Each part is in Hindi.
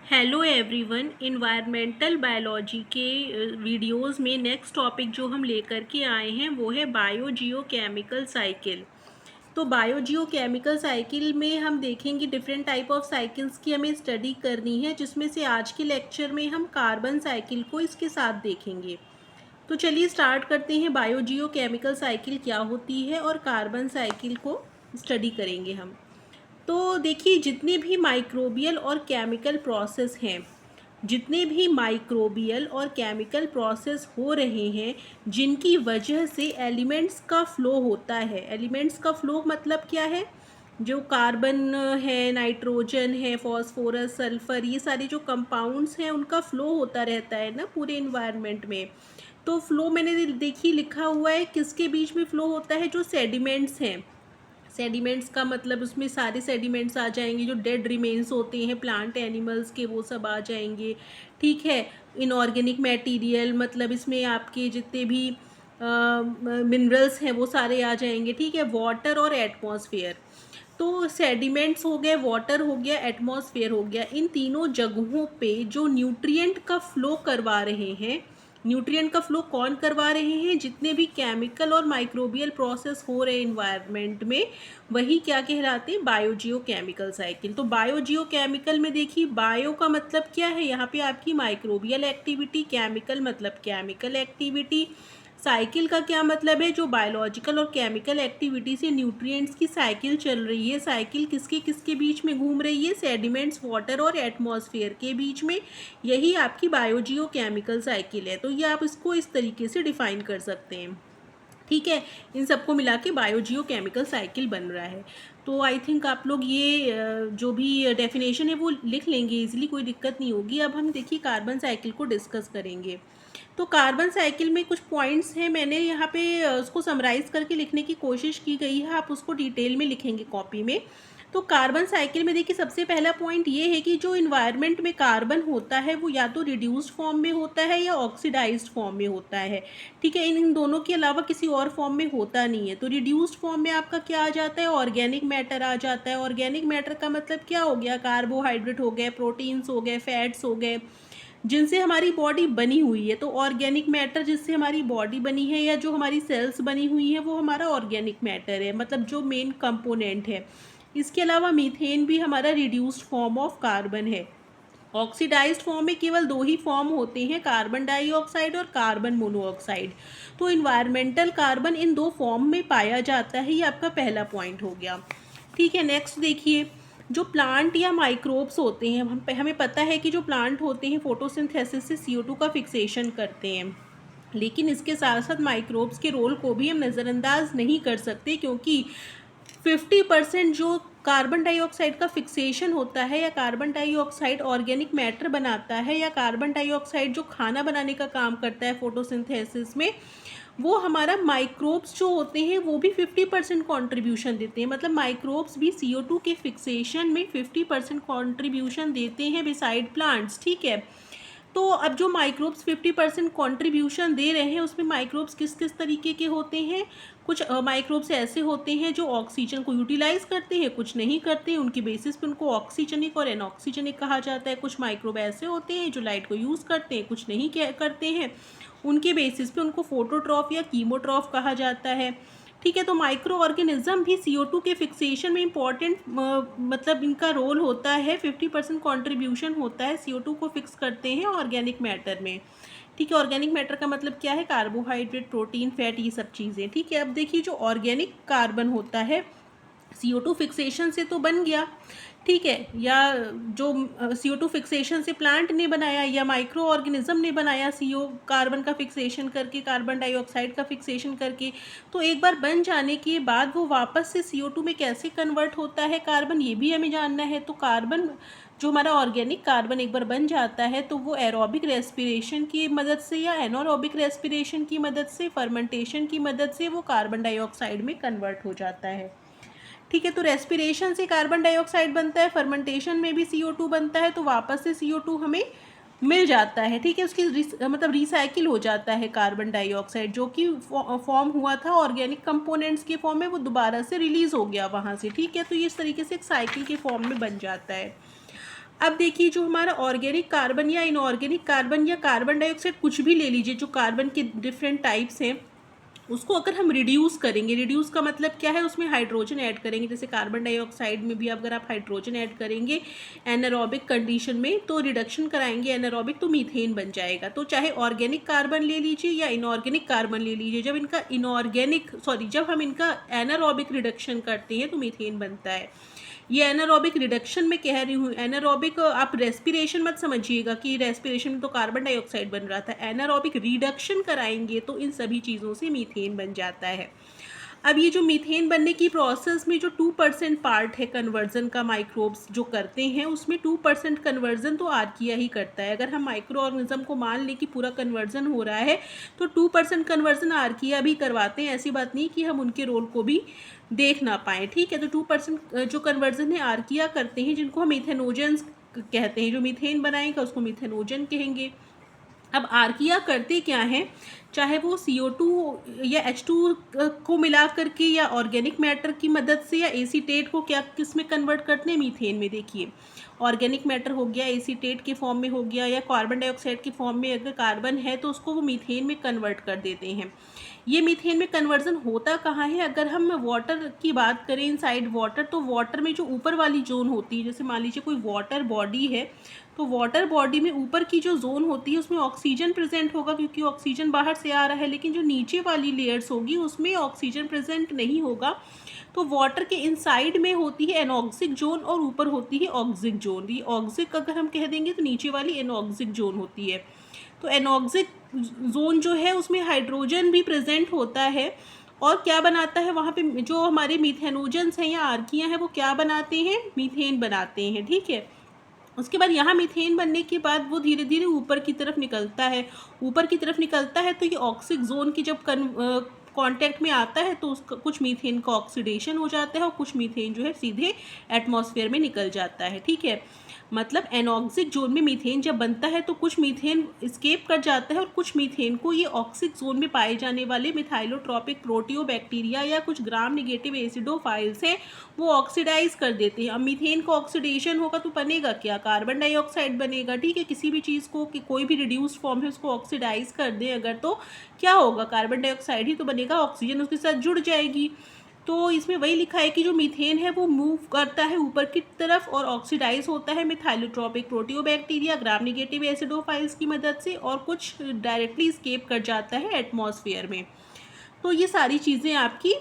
हेलो एवरीवन, इन्वायरमेंटल बायोलॉजी के वीडियोस में नेक्स्ट टॉपिक जो हम लेकर के आए हैं वो है बायोजियोकेमिकल साइकिल। तो बायोजियोकेमिकल साइकिल में हम देखेंगे डिफरेंट टाइप ऑफ साइकिल्स की हमें स्टडी करनी है, जिसमें से आज के लेक्चर में हम कार्बन साइकिल को इसके साथ देखेंगे। तो चलिए स्टार्ट करते हैं। बायोजियोकेमिकल साइकिल क्या होती है और कार्बन साइकिल को स्टडी करेंगे हम। तो देखिए, जितने भी माइक्रोबियल और केमिकल प्रोसेस हैं, जितने भी माइक्रोबियल और केमिकल प्रोसेस हो रहे हैं जिनकी वजह से एलिमेंट्स का फ़्लो होता है। एलिमेंट्स का फ़्लो मतलब क्या है? जो कार्बन है, नाइट्रोजन है, फॉस्फोरस, सल्फ़र, ये सारे जो कंपाउंड्स हैं उनका फ़्लो होता रहता है ना पूरे इन्वायरमेंट में। तो फ़्लो मैंने देखिए लिखा हुआ है, किसके बीच में फ़्लो होता है? जो सेडिमेंट्स हैं। सेडिमेंट्स का मतलब उसमें सारे सेडिमेंट्स आ जाएंगे, जो डेड रिमेन्स होते हैं प्लांट एनिमल्स के, वो सब आ जाएंगे। ठीक है। इनऑर्गेनिक मटेरियल मतलब इसमें आपके जितने भी मिनरल्स हैं वो सारे आ जाएंगे। ठीक है। वाटर और एटमॉस्फेयर। तो सेडिमेंट्स हो गए, वाटर हो गया, एटमॉस्फेयर हो गया, इन तीनों जगहों पे जो न्यूट्रिएंट का फ्लो करवा रहे हैं, न्यूट्रिएंट का फ्लो कौन करवा रहे हैं? जितने भी केमिकल और माइक्रोबियल प्रोसेस हो रहे हैं इन्वायरमेंट में, वही क्या कहलाते हैं? Biogeochemical cycle. तो बायोजियोकेमिकल में देखिए, बायो का मतलब क्या है? यहाँ पे आपकी माइक्रोबियल एक्टिविटी, केमिकल मतलब केमिकल एक्टिविटी। साइकिल का क्या मतलब है? जो बायोलॉजिकल और केमिकल एक्टिविटी से न्यूट्रिएंट्स की साइकिल चल रही है। साइकिल किसके किसके बीच में घूम रही है? सेडिमेंट्स, वाटर और एटमॉस्फेयर के बीच में। यही आपकी बायोजियोकेमिकल साइकिल है। तो ये आप इसको इस तरीके से डिफाइन कर सकते हैं। ठीक है। इन सबको मिला के बायोजियोकेमिकल साइकिल बन रहा है। तो आई थिंक आप लोग ये जो भी डेफिनेशन है वो लिख लेंगे इजीली, कोई दिक्कत नहीं होगी। अब हम देखिए कार्बन साइकिल को डिस्कस करेंगे। तो कार्बन साइकिल में कुछ पॉइंट्स हैं, मैंने यहाँ पे उसको समराइज़ करके लिखने की कोशिश की गई है, आप उसको डिटेल में लिखेंगे कॉपी में। तो कार्बन साइकिल में देखिए, सबसे पहला पॉइंट ये है कि जो इन्वायरमेंट में कार्बन होता है वो या तो रिड्यूस्ड फॉर्म में होता है या ऑक्सीडाइज्ड फॉर्म में होता है। ठीक है। इन दोनों के अलावा किसी और फॉर्म में होता नहीं है। तो रिड्यूस्ड फॉर्म में आपका क्या आ जाता है? ऑर्गेनिक मैटर आ जाता है। ऑर्गेनिक मैटर का मतलब क्या हो गया? कार्बोहाइड्रेट हो गए, प्रोटीन्स हो गए, फैट्स हो गए, जिनसे हमारी बॉडी बनी हुई है। तो ऑर्गेनिक मैटर जिससे हमारी बॉडी बनी है या जो हमारी सेल्स बनी हुई है, वो हमारा ऑर्गेनिक मैटर है, मतलब जो मेन कंपोनेंट है। इसके अलावा मीथेन भी हमारा रिड्यूस्ड फॉर्म ऑफ कार्बन है। ऑक्सीडाइज्ड फॉर्म में केवल दो ही फॉर्म होते हैं, कार्बन डाइऑक्साइड और कार्बन मोनोऑक्साइड। तो इन्वायरमेंटल कार्बन इन दो फॉर्म में पाया जाता है। ये आपका पहला पॉइंट हो गया। ठीक है। नेक्स्ट देखिए, जो प्लांट या माइक्रोब्स होते हैं, हमें पता है कि जो प्लांट होते हैं फोटोसिंथेसिस से CO2 का फिक्सेशन करते हैं, लेकिन इसके साथ साथ माइक्रोब्स के रोल को भी हम नज़रअंदाज नहीं कर सकते, क्योंकि 50% जो कार्बन डाइऑक्साइड का फिक्सेशन होता है, या कार्बन डाइऑक्साइड ऑर्गेनिक मैटर बनाता है, या कार्बन डाइऑक्साइड जो खाना बनाने का काम करता है फोटोसिंथेसिस में, वो हमारा माइक्रोब्स जो होते हैं वो भी 50% कॉन्ट्रीब्यूशन देते हैं। मतलब माइक्रोब्स भी CO2 के फिक्सेशन में 50% कॉन्ट्रीब्यूशन देते हैं बिसाइड प्लांट्स। ठीक है। तो अब जो माइक्रोब्स 50% कॉन्ट्रीब्यूशन दे रहे हैं, उसमें माइक्रोब्स किस किस तरीके के होते हैं? कुछ माइक्रोब्स ऐसे होते हैं जो ऑक्सीजन को यूटिलाइज करते हैं, कुछ नहीं करते हैं, उनकी बेसिस पे उनको ऑक्सीजनिक और एनऑक्सीजनिक कहा जाता है। कुछ माइक्रोब ऐसे होते हैं जो लाइट को यूज़ करते हैं, कुछ नहीं करते हैं, उनके बेसिस पे उनको फोटोट्रॉफ या कीमोट्रॉफ कहा जाता है। ठीक है। तो माइक्रो ऑर्गेनिज्म भी CO2 के फिक्सेशन में इम्पॉर्टेंट मतलब इनका रोल होता है। 50% कॉन्ट्रीब्यूशन होता है, CO2 को फिक्स करते हैं ऑर्गेनिक मैटर में। ठीक है। ऑर्गेनिक मैटर का मतलब क्या है? कार्बोहाइड्रेट, प्रोटीन, फैट, ये सब चीज़ें। ठीक है। अब देखिए, जो ऑर्गेनिक कार्बन होता है CO2 फिक्सेशन से तो बन गया, ठीक है, या जो CO2 फिक्सेशन से प्लांट ने बनाया या माइक्रो ऑर्गेनिज्म ने बनाया, CO कार्बन का फिक्सेशन करके, कार्बन डाइऑक्साइड का फिक्सेशन करके, तो एक बार बन जाने के बाद वो वापस से CO2 में कैसे कन्वर्ट होता है कार्बन, ये भी हमें जानना है। तो कार्बन जो हमारा ऑर्गेनिक कार्बन एक बार बन जाता है, तो वो एरोबिक रेस्पिरेशन की मदद से या एनारोबिक रेस्पिरेशन की मदद से, फर्मेंटेशन की मदद से वो कार्बन डाइऑक्साइड में कन्वर्ट हो जाता है। ठीक है। तो रेस्पिरेशन से कार्बन डाइऑक्साइड बनता है, फर्मेंटेशन में भी CO2 बनता है, तो वापस से CO2 हमें मिल जाता है। ठीक है। उसकी मतलब रिसाइकिल हो जाता है कार्बन डाइऑक्साइड, जो कि फॉर्म हुआ था ऑर्गेनिक कंपोनेंट्स के फॉर्म में, वो दोबारा से रिलीज हो गया वहाँ से। ठीक है। तो ये इस तरीके से एक साइकिल के फॉर्म में बन जाता है। अब देखिए जो हमारा ऑर्गेनिक कार्बन या इनऑर्गेनिक कार्बन या कार्बन डाइऑक्साइड कुछ भी ले लीजिए, जो कार्बन के डिफरेंट टाइप्स हैं, उसको अगर हम रिड्यूस करेंगे, रिड्यूस का मतलब क्या है, उसमें हाइड्रोजन ऐड करेंगे। जैसे कार्बन डाइऑक्साइड में भी अगर आप हाइड्रोजन ऐड करेंगे एनारोबिक कंडीशन में, तो रिडक्शन कराएंगे एनारोबिक, तो मीथेन बन जाएगा। तो चाहे ऑर्गेनिक कार्बन ले लीजिए या इनऑर्गेनिक कार्बन ले लीजिए, जब हम इनका एनारोबिक रिडक्शन करते हैं तो मीथेन बनता है। ये एनारोबिक रिडक्शन में कह रही हूँ। एनारोबिक आप रेस्पिरेशन मत समझिएगा कि रेस्पिरेशन में तो कार्बन डाइऑक्साइड बन रहा था, एनारोबिक रिडक्शन कराएंगे तो इन सभी चीज़ों से मीथेन बन जाता है। अब ये जो मीथेन बनने की प्रोसेस में जो 2% पार्ट है कन्वर्जन का, माइक्रोब्स जो करते हैं, उसमें 2% कन्वर्जन तो आर्किया ही करता है। अगर हम माइक्रो ऑर्गेनिज्म को मान लें कि पूरा कन्वर्जन हो रहा है, तो 2% कन्वर्जन आर्किया भी करवाते हैं। ऐसी बात नहीं कि हम उनके रोल को भी देख ना पाएँ, ठीक है। तो 2% जो कन्वर्जन है आर्किया करते हैं, जिनको हम मीथेनोजेंस कहते हैं। जो मीथेन बनाएगा उसको मीथेनोजन कहेंगे। अब आर्किया करते क्या हैं, चाहे वो CO2 या H2 को मिला करके, या ऑर्गेनिक मैटर की मदद से, या एसीटेट को क्या किस में कन्वर्ट करते हैं, मीथेन में। देखिए ऑर्गेनिक मैटर हो गया, एसीटेट के फॉर्म में हो गया, या कार्बन डाइऑक्साइड के फॉर्म में अगर कार्बन है तो उसको वो मीथेन में कन्वर्ट कर देते हैं। ये मीथेन में कन्वर्जन होता कहाँ है, अगर हम वाटर की बात करें, इनसाइड वाटर, तो वाटर में जो ऊपर वाली जोन होती है, जैसे मान लीजिए कोई वाटर बॉडी है, तो वाटर बॉडी में ऊपर की जो जोन होती है उसमें ऑक्सीजन प्रेजेंट होगा, क्योंकि ऑक्सीजन बाहर से आ रहा है। लेकिन जो नीचे वाली लेयर्स होगी उसमें ऑक्सीजन प्रेजेंट नहीं होगा। तो वाटर के इनसाइड में होती है एनॉक्सिक जोन और ऊपर होती है ऑक्सिक जोन। ये ऑक्सिक अगर हम कह देंगे तो नीचे वाली एनॉक्सिक जोन होती है। तो एनॉक्सिक जोन जो है उसमें हाइड्रोजन भी प्रेजेंट होता है, और क्या बनाता है वहाँ पे, जो हमारे मीथेनोजेंस हैं या आर्किया हैं, वो क्या बनाते हैं, मीथेन बनाते हैं, ठीक है। उसके बाद यहाँ मीथेन बनने के बाद वो धीरे धीरे ऊपर की तरफ निकलता है। ऊपर की तरफ निकलता है तो ये ऑक्सिक जोन की जब कांटेक्ट में आता है तो उसका कुछ मीथेन का ऑक्सीडेशन हो जाता है, और कुछ मीथेन जो है सीधे एटमॉस्फेयर में निकल जाता है, ठीक है। मतलब एनॉक्सिक जोन में मीथेन जब बनता है तो कुछ मीथेन स्केप कर जाता है, और कुछ मीथेन को ये ऑक्सिक जोन में पाए जाने वाले मिथाइलोट्रॉपिक प्रोटियोबैक्टीरिया या कुछ ग्राम नेगेटिव एसिडोफाइल्स हैं, वो ऑक्सीडाइज कर देते हैं। अब मीथेन का ऑक्सीडेशन होगा तो बनेगा क्या, कार्बन डाइऑक्साइड बनेगा, ठीक है। किसी भी चीज़ को कि कोई भी रिड्यूस्ड फॉर्म है उसको ऑक्सीडाइज कर दें अगर, तो क्या होगा, कार्बन डाइऑक्साइड ही तो बनेगा, ऑक्सीजन उसके साथ जुड़ जाएगी। तो इसमें वही लिखा है कि जो मीथेन है वो मूव करता है ऊपर की तरफ और ऑक्सीडाइज होता है मिथाइलोट्रॉपिक प्रोटियोबैक्टीरिया, ग्राम नेगेटिव एसिडोफाइल्स की मदद से, और कुछ डायरेक्टली स्केप कर जाता है एटमॉस्फेयर में। तो ये सारी चीज़ें आपकी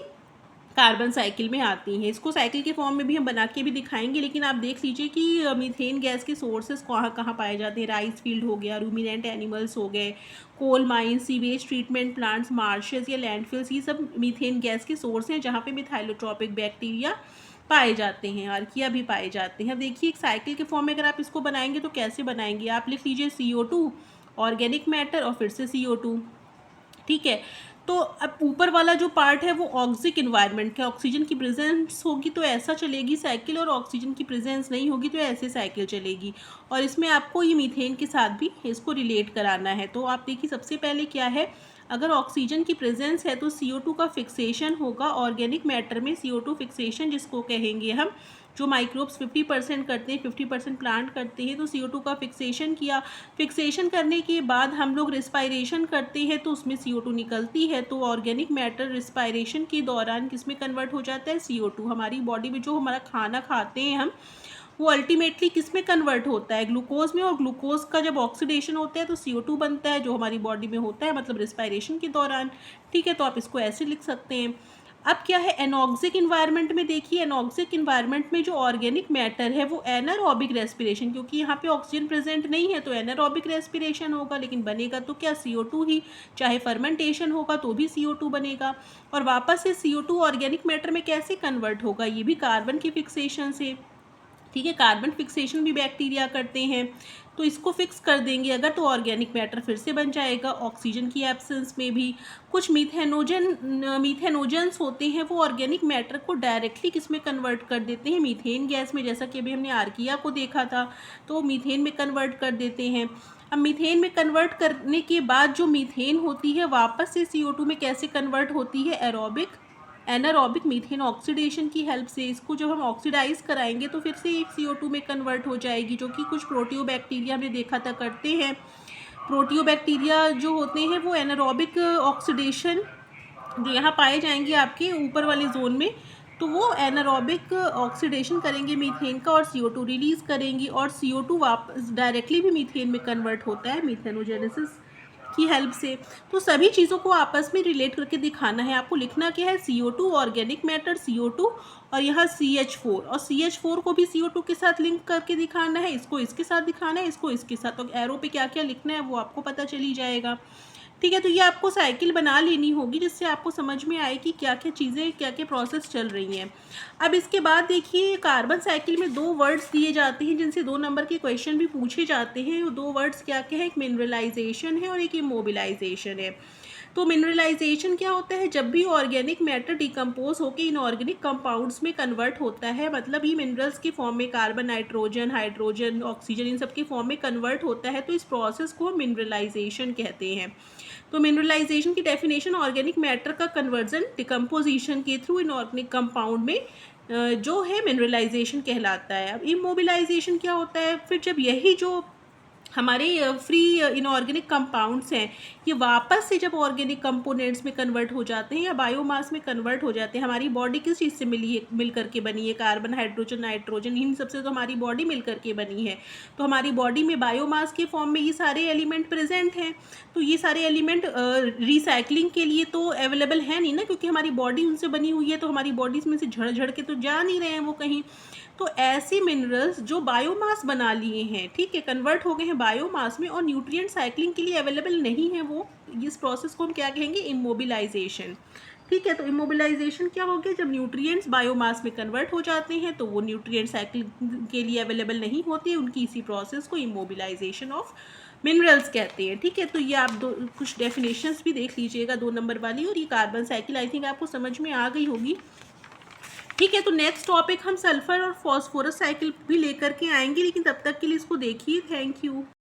कार्बन साइकिल में आती हैं। इसको साइकिल के फॉर्म में भी हम बना के भी दिखाएंगे, लेकिन आप देख लीजिए कि मीथेन गैस के सोर्सेज कहाँ कहाँ पाए जाते हैं। राइस फील्ड हो गया, रूमिनेंट एनिमल्स हो गए, coal mines, sewage treatment plants, marshes या लैंडफिल्स, ये सब मीथेन गैस के सोर्स हैं जहाँ पे मिथाइलोट्रॉपिक बैक्टीरिया पाए जाते हैं, आर्किया भी पाए जाते हैं। अब देखिए एक साइकिल के फॉर्म में अगर आप इसको बनाएंगे तो कैसे बनाएंगे, आप लिख लीजिए CO2, ऑर्गेनिक मैटर और फिर से CO2, ठीक है। तो अब ऊपर वाला जो पार्ट है वो ऑक्सिक इन्वायरमेंट का, ऑक्सीजन की प्रेजेंस होगी तो ऐसा चलेगी साइकिल, और ऑक्सीजन की प्रेजेंस नहीं होगी तो ऐसे साइकिल चलेगी। और इसमें आपको ये मीथेन के साथ भी इसको रिलेट कराना है। तो आप देखिए सबसे पहले क्या है, अगर ऑक्सीजन की प्रेजेंस है तो CO2 का फिक्सेशन होगा। ऑर्गेनिक मैटर में CO2 फिक्सेशन जिसको कहेंगे हम, जो माइक्रोब्स 50% करते हैं, 50% प्लांट करते हैं, तो CO2 का फिक्सेशन किया। फिक्सेशन करने के बाद हम लोग रिस्पायरेशन करते हैं तो उसमें CO2 निकलती है। तो ऑर्गेनिक मैटर रिस्पायरेशन के दौरान किस में कन्वर्ट हो जाता है, CO2। हमारी बॉडी में जो हमारा खाना खाते हैं हम, वो अल्टीमेटली किस में कन्वर्ट होता है, ग्लूकोज में। और ग्लूकोज का जब ऑक्सीडेशन होता है तो CO2 बनता है, जो हमारी बॉडी में होता है, मतलब रिस्पायरेशन के दौरान, ठीक है। तो आप इसको ऐसे लिख सकते हैं। अब क्या है एनॉक्सिक इन्वायरमेंट में, देखिए एनॉक्सिक इन्वायरमेंट में जो ऑर्गेनिक मैटर है वो एनारोबिक रेस्पिरेशन, क्योंकि यहाँ पे ऑक्सीजन प्रेजेंट नहीं है तो एनारोबिक रेस्पिरेशन होगा, लेकिन बनेगा तो क्या, CO2 ही। चाहे फर्मेंटेशन होगा तो भी CO2 बनेगा। और वापस से CO2 ऑर्गेनिक मैटर में कैसे कन्वर्ट होगा, ये भी कार्बन की फिक्सेशन से, ठीक है। कार्बन फिक्सेशन भी बैक्टीरिया करते हैं, तो इसको फिक्स कर देंगे अगर तो ऑर्गेनिक मैटर फिर से बन जाएगा ऑक्सीजन की एब्सेंस में भी। कुछ मीथेनोजेंस होते हैं, वो ऑर्गेनिक मैटर को डायरेक्टली किस में कन्वर्ट कर देते हैं, मीथेन गैस में, जैसा कि अभी हमने आर्किया को देखा था, तो मीथेन में कन्वर्ट कर देते हैं। अब मीथेन में कन्वर्ट करने के बाद जो मीथेन होती है वापस से CO2 में कैसे कन्वर्ट होती है, एरोबिक एनारोबिक मीथेन ऑक्सीडेशन की हेल्प से इसको जब हम ऑक्सीडाइज कराएंगे तो फिर से एक CO2 में कन्वर्ट हो जाएगी, जो कि कुछ प्रोटियोबैक्टीरिया हमने देखा था करते हैं। प्रोटियोबैक्टीरिया जो होते हैं वो एनारोबिक ऑक्सीडेशन जो यहाँ पाए जाएंगे आपके ऊपर वाले जोन में, तो वो एनारोबिक ऑक्सीडेशन करेंगे मीथेन का और CO2 रिलीज करेंगी, और CO2 वापस डायरेक्टली भी मीथेन में कन्वर्ट होता है मीथेनोजेनेसिस की हेल्प से। तो सभी चीज़ों को आपस में रिलेट करके दिखाना है आपको। लिखना क्या है, CO2 ऑर्गेनिक मैटर CO2 और यहाँ CH4, और CH4 को भी CO2 के साथ लिंक करके दिखाना है, इसको इसके साथ दिखाना है, इसको इसके साथ। तो एरो पे क्या क्या लिखना है वो आपको पता चली जाएगा। ठीक है, तो ये आपको साइकिल बना लेनी होगी जिससे आपको समझ में आए कि क्या क्या चीज़ें क्या क्या प्रोसेस चल रही हैं। अब इसके बाद देखिए कार्बन साइकिल में 2 वर्ड्स दिए जाते हैं जिनसे 2 नंबर के क्वेश्चन भी पूछे जाते हैं। वो 2 वर्ड्स क्या क्या है, एक मिनरलाइजेशन है और एक इमोबिलाइजेशन है। तो मिनरलाइजेशन क्या होता है, जब भी ऑर्गेनिक मैटर डिकम्पोज होकर इनऑर्गेनिक कंपाउंड्स में कन्वर्ट होता है, मतलब ये मिनरल्स के फॉर्म में carbon, nitrogen, hydrogen, oxygen in सब के फॉर्म में कन्वर्ट होता है, तो इस प्रोसेस को मिनरलाइजेशन कहते हैं। तो मिनरलाइजेशन की डेफिनेशन ऑर्गेनिक मैटर का कन्वर्जन डिकम्पोजिशन के थ्रू इनऑर्गेनिक कंपाउंड में जो है मिनरलाइजेशन कहलाता है। अब इमोबिलाइजेशन क्या होता है, फिर जब यही जो हमारे फ्री इनऑर्गेनिक कंपाउंड्स हैं ये वापस से जब ऑर्गेनिक कंपोनेंट्स में कन्वर्ट हो जाते हैं या बायोमास में कन्वर्ट हो जाते हैं। हमारी बॉडी किस चीज़ से मिल करके बनी है, कार्बन, हाइड्रोजन, नाइट्रोजन, इन सबसे तो हमारी बॉडी मिल करके बनी है। तो हमारी बॉडी में बायोमास के फॉर्म में ये सारे एलिमेंट प्रेजेंट हैं। तो ये सारे एलिमेंट रिसाइकलिंग के लिए तो अवेलेबल है नहीं ना, क्योंकि हमारी बॉडी उनसे बनी हुई है, तो हमारी बॉडी में से झड़ झड़ के तो जा नहीं रहे हैं वो कहीं। तो ऐसे मिनरल्स जो बायोमास बना लिए हैं, ठीक है, कन्वर्ट हो गए हैं बायोमास में और न्यूट्रिएंट साइक्लिंग के लिए अवेलेबल नहीं है, वो इस प्रोसेस को हम क्या कहेंगे, इमोबिलाइजेशन। ठीक है, तो इमोबिलाइजेशन क्या हो गया, जब न्यूट्रिएंट्स बायोमास में कन्वर्ट हो जाते हैं तो वो न्यूट्रिएंट साइक्लिंग के लिए अवेलेबल नहीं होती है, उनकी इसी प्रोसेस को इमोबिलाइजेशन ऑफ मिनरल्स कहते हैं। ठीक है, तो ये आप कुछ डेफिनेशंस भी देख लीजिएगा 2 नंबर वाली, और ये कार्बन साइकिल आई थिंक आपको समझ में आ गई होगी। ठीक है, तो नेक्स्ट टॉपिक हम सल्फर और फॉस्फोरस साइकिल भी लेकर के आएंगे, लेकिन तब तक के लिए इसको देखिए। Thank you.